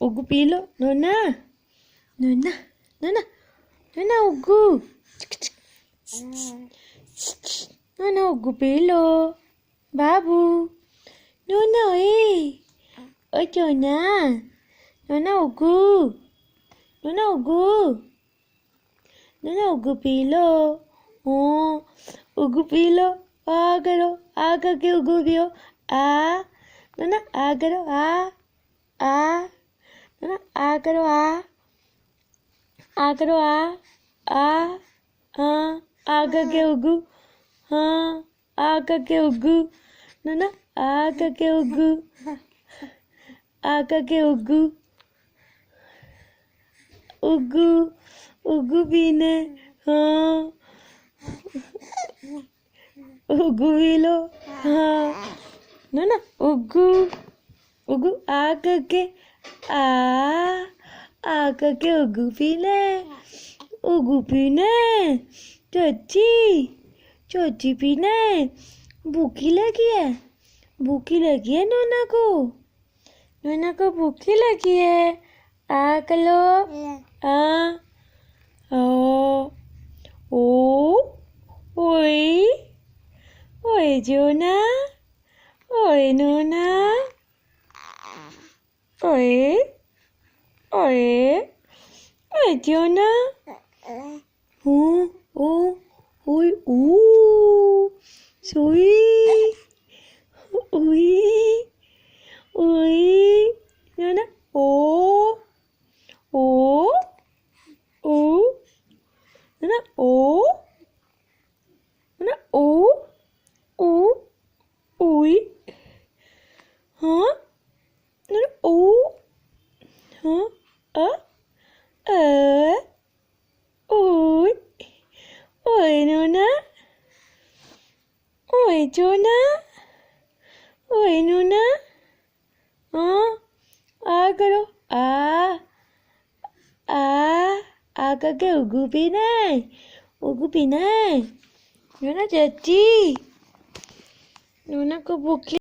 Ugu pí लो नोना नोना नोना नोना उगु नोना उगु P low बाबू नोना ओए चोना नोना उगु नोना उगु P low उगु P low आ करो आ करके उगु पियो आ नोना आ करो आ नोना आ करो आ करो आ करके उगु हाँ आ करके उगु नोना आ करके उगु उगु पीने हाँ उगु पी लो हाँ नोना उगु आ करके उगु पीने चोची पीने भूखी लगी है नोना को भूखी लगी है आ कलो ओए जोना ओए नोना ओए जोना ओए सोई नोना नोना हाँ ओए नोना ओए जोना ओए नोना हाँ आ करो आ करके उगु पीना है नोना चाची नोना को भूख